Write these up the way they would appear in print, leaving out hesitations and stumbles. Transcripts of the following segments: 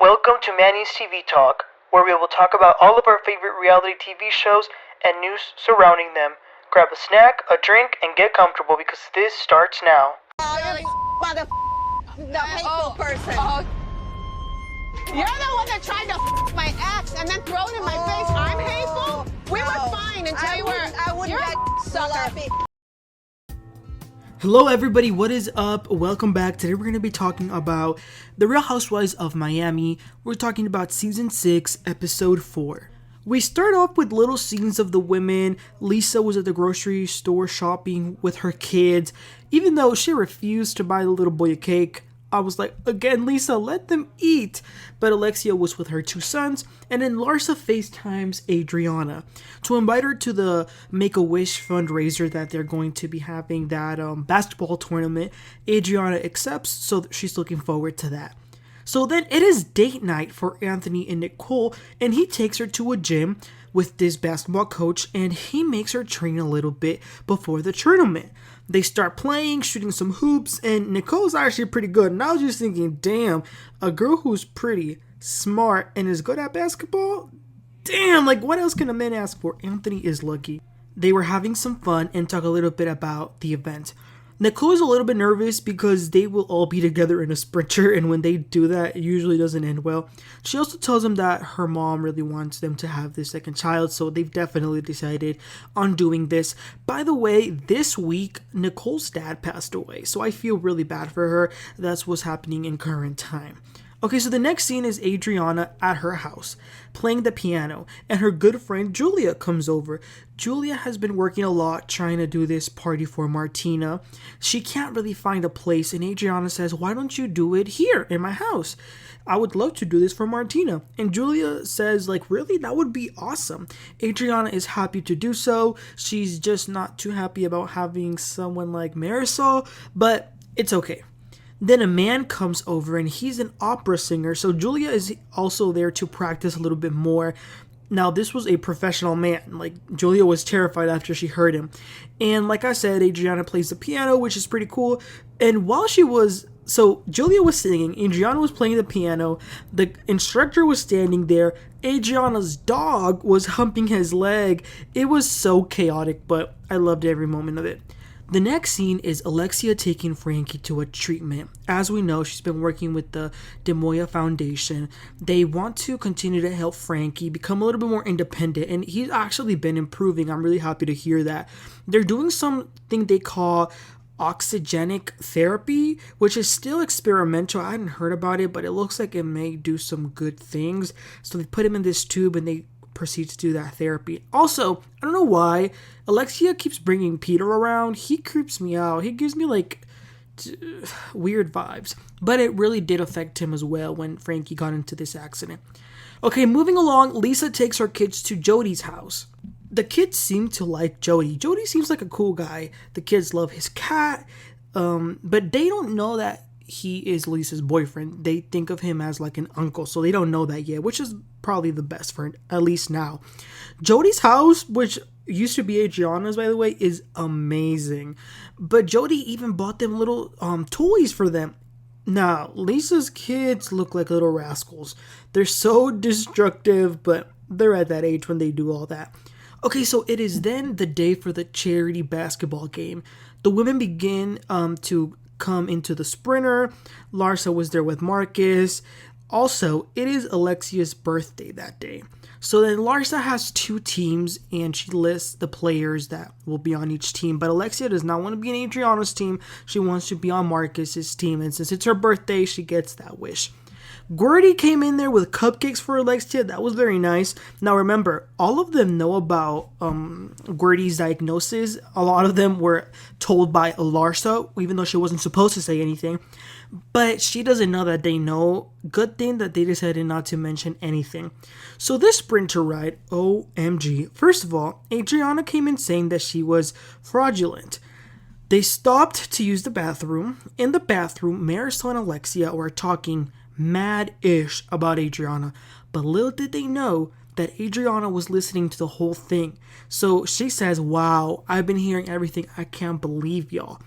Welcome to Manny's TV Talk, where we will talk about all of our favorite reality TV shows and news surrounding them. Grab a snack, a drink, and get comfortable because this starts now. The hateful person. You're the one that tried to my ex and then throw it in my face. I'm hateful? We were fine until you were. I wouldn't get sucker. Hello everybody, what is up? Welcome back. Today we're going to be talking about The Real Housewives of Miami. We're talking about Season 6, Episode 4. We start off with little scenes of the women. Lisa was at the grocery store shopping with her kids. Even though she refused to buy the little boy a cake, I was like, again, Lisa, let them eat. But Alexia was with her two sons, and then Larsa FaceTimes Adriana to invite her to the Make-A-Wish fundraiser that they're going to be having, that basketball tournament. Adriana accepts, so she's looking forward to that. So then it is date night for Anthony and Nicole, and he takes her to a gym with this basketball coach, and he makes her train a little bit before the tournament. They start playing, shooting some hoops, and Nicole's actually pretty good. And I was just thinking, damn, a girl who's pretty, smart, and is good at basketball? Damn, like what else can a man ask for? Anthony is lucky. They were having some fun and talk a little bit about the event. Nicole is a little bit nervous because they will all be together in a sprinter, and when they do that, it usually doesn't end well. She also tells them that her mom really wants them to have their second child, so they've definitely decided on doing this. By the way, this week, Nicole's dad passed away, so I feel really bad for her. That's what's happening in current time. Okay, so the next scene is Adriana at her house, playing the piano, and her good friend Julia comes over. Julia has been working a lot trying to do this party for Martina. She can't really find a place, and Adriana says, why don't you do it here in my house? I would love to do this for Martina. And Julia says, like, really? That would be awesome. Adriana is happy to do so. She's just not too happy about having someone like Marysol, but it's okay. Then a man comes over, and he's an opera singer, so Julia is also there to practice a little bit more. Now, this was a professional man. Like, Julia was terrified after she heard him. And like I said, Adriana plays the piano, which is pretty cool. And while Julia was singing, Adriana was playing the piano, the instructor was standing there, Adriana's dog was humping his leg. It was so chaotic, but I loved every moment of it. The next scene is Alexia taking Frankie to a treatment. As we know, she's been working with the Moura Foundation. They want to continue to help Frankie become a little bit more independent, and he's actually been improving. I'm really happy to hear that. They're doing something they call oxygenic therapy, which is still experimental. I hadn't heard about it, but it looks like it may do some good things. So they put him in this tube, and they proceed to do that therapy. Also, I don't know why Alexia keeps bringing Peter around. He creeps me out. He gives me like weird vibes, but it really did affect him as well when Frankie got into this accident. Okay, moving along, Lisa takes her kids to Jody's house. The kids seem to like Jody. Jody seems like a cool guy. The kids love his cat, but they don't know that he is Lisa's boyfriend. They think of him as like an uncle, so they don't know that yet, which is probably the best for at least now. Jody's house, which used to be Adriana's, by the way, is amazing. But Jody even bought them little toys for them. Now, Lisa's kids look like little rascals. They're so destructive, but they're at that age when they do all that. Okay, so it is then the day for the charity basketball game. The women begin to come into the sprinter. Larsa was there with Marcus. Also, it is Alexia's birthday that day. So then Larsa has two teams, and she lists the players that will be on each team. But Alexia does not want to be on Adriana's team. She wants to be on Marcus's team. And since it's her birthday, she gets that wish. Guerdy came in there with cupcakes for Alexia. That was very nice. Now remember, all of them know about Guerdy's diagnosis. A lot of them were told by Larsa, even though she wasn't supposed to say anything. But she doesn't know that they know. Good thing that they decided not to mention anything. So this sprinter ride, OMG. First of all, Adriana came in saying that she was fraudulent. They stopped to use the bathroom. In the bathroom, Marysol and Alexia were talking mad-ish about Adriana, but little did they know that Adriana was listening to the whole thing. So she says, wow, I've been hearing everything. I can't believe y'all.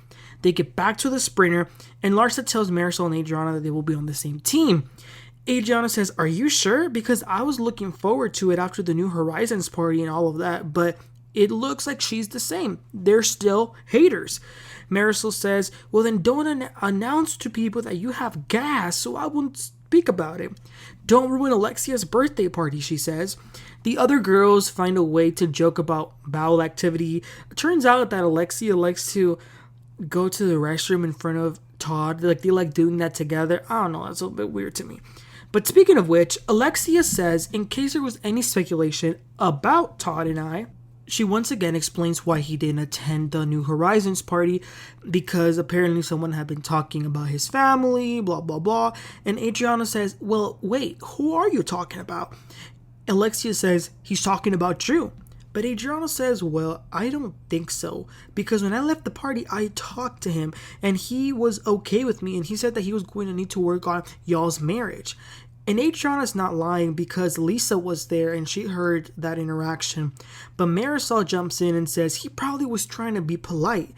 They get back to the sprinter, and Larsa tells Marysol and Adriana that they will be on the same team. Adriana says, are you sure? Because I was looking forward to it after the New Horizons party and all of that, but it looks like she's the same. They're still haters. Marysol says, well then don't announce to people that you have gas so I won't speak about it. Don't ruin Alexia's birthday party, she says. The other girls find a way to joke about bowel activity. It turns out that Alexia likes to go to the restroom in front of Todd. They like doing that together. I don't know, that's a little bit weird to me. But speaking of which, Alexia says, in case there was any speculation about Todd and I, she once again explains why he didn't attend the New Horizons party, because apparently someone had been talking about his family, blah, blah, blah. And Adriana says, well, wait, who are you talking about? Alexia says, he's talking about Drew. But Adriana says, well, I don't think so. Because when I left the party, I talked to him and he was okay with me. And he said that he was going to need to work on y'all's marriage. And Adriana's not lying because Lisa was there and she heard that interaction. But Marysol jumps in and says he probably was trying to be polite.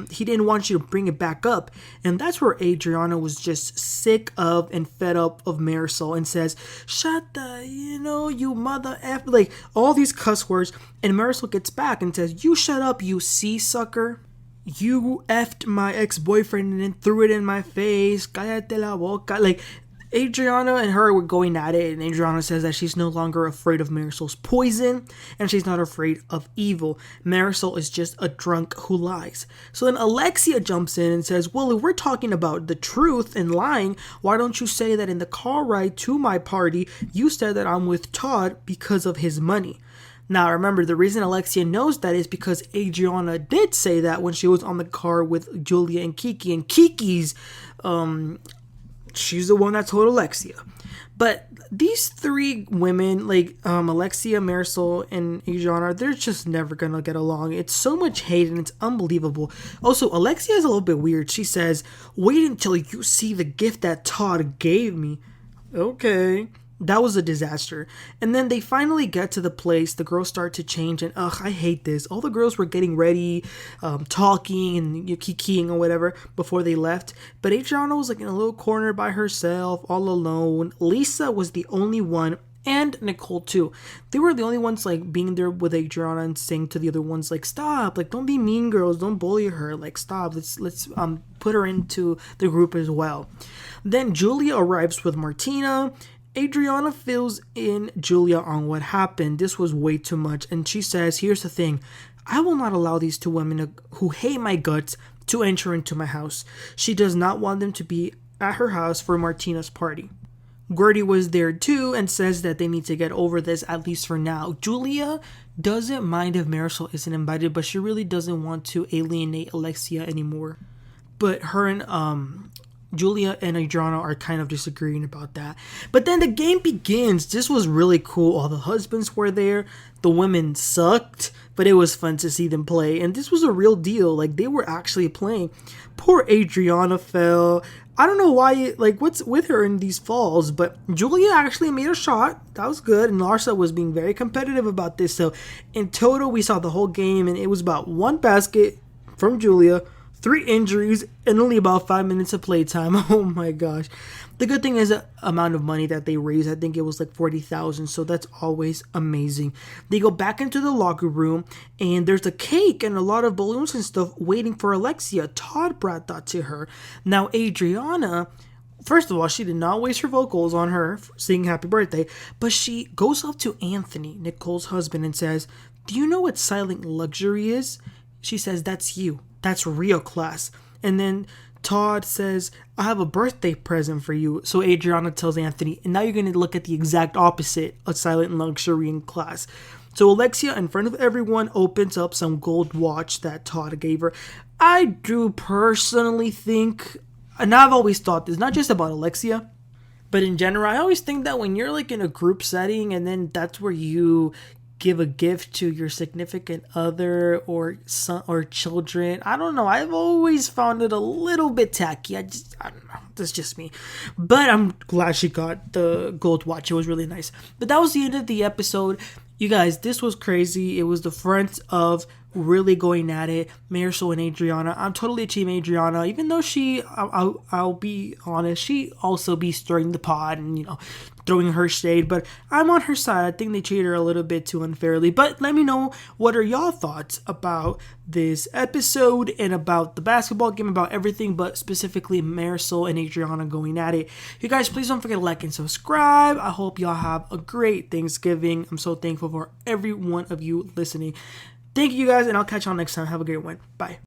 He didn't want you to bring it back up. And that's where Adriana was just sick of and fed up of Marysol and says, shut the, you mother F, like all these cuss words. And Marysol gets back and says, you shut up, you sea-sucker. You effed my ex-boyfriend and then threw it in my face. Cállate la boca. Like, Adriana and her were going at it, and Adriana says that she's no longer afraid of Marysol's poison, and she's not afraid of evil. Marysol is just a drunk who lies. So then Alexia jumps in and says, well, if we're talking about the truth and lying, why don't you say that in the car ride to my party, you said that I'm with Todd because of his money? Now, remember, the reason Alexia knows that is because Adriana did say that when she was on the car with Julia and Kiki, and Kiki's, she's the one that told Alexia. But these three women, Alexia, Marysol, and Adriana, they're just never gonna get along. It's so much hate and it's unbelievable. Also, Alexia is a little bit weird. She says, wait until you see the gift that Todd gave me. Okay. That was a disaster. And then they finally get to the place. The girls start to change. And I hate this. All the girls were getting ready, talking and kikiing or whatever before they left. But Adriana was in a little corner by herself, all alone. Lisa was the only one. And Nicole too. They were the only ones being there with Adriana and saying to the other ones stop, don't be mean girls, don't bully her, stop, let's put her into the group as well. Then Julia arrives with Martina. Adriana fills in Julia on what happened. This was way too much. And she says, here's the thing. I will not allow these two women who hate my guts to enter into my house. She does not want them to be at her house for Martina's party. Guerdy was there too and says that they need to get over this, at least for now. Julia doesn't mind if Marysol isn't invited, but she really doesn't want to alienate Alexia anymore. But her and Julia and Adriana are kind of disagreeing about that. But then the game begins. This was really cool. All the husbands were there. The women sucked, but it was fun to see them play. And this was a real deal. They were actually playing. Poor Adriana fell. I don't know why, what's with her in these falls, but Julia actually made a shot. That was good. And Larsa was being very competitive about this. So in total, we saw the whole game, and it was about one basket from Julia, 3 injuries, and only about 5 minutes of playtime. Oh my gosh. The good thing is the amount of money that they raised. I think it was $40,000, so that's always amazing. They go back into the locker room, and there's a cake and a lot of balloons and stuff waiting for Alexia. Todd brought that to her. Now, Adriana, first of all, she did not waste her vocals on her singing happy birthday, but she goes up to Anthony, Nicole's husband, and says, do you know what silent luxury is? She says, that's you. That's real class. And then Todd says, I have a birthday present for you. So Adriana tells Anthony, and now you're going to look at the exact opposite of silent luxury in class. So Alexia, in front of everyone, opens up some gold watch that Todd gave her. I do personally think, and I've always thought this, not just about Alexia, but in general, I always think that when you're in a group setting and then that's where you give a gift to your significant other or son or children, I don't know, I've always found it a little bit tacky. I don't know, that's just me, but I'm glad she got the gold watch. It was really nice. But that was the end of the episode. You guys, this was crazy. It was the front of really going at it. Marysol and Adriana. I'm totally team Adriana, even though I'll be honest, she also be stirring the pot and, throwing her shade, but I'm on her side. I think they treated her a little bit too unfairly. But let me know, what are y'all thoughts about this episode and about the basketball game, about everything, but specifically Marysol and Adriana going at it. You guys, please don't forget to like and subscribe. I hope y'all have a great Thanksgiving. I'm so thankful for every one of you listening. Thank you guys, and I'll catch y'all next time. Have a great one. Bye.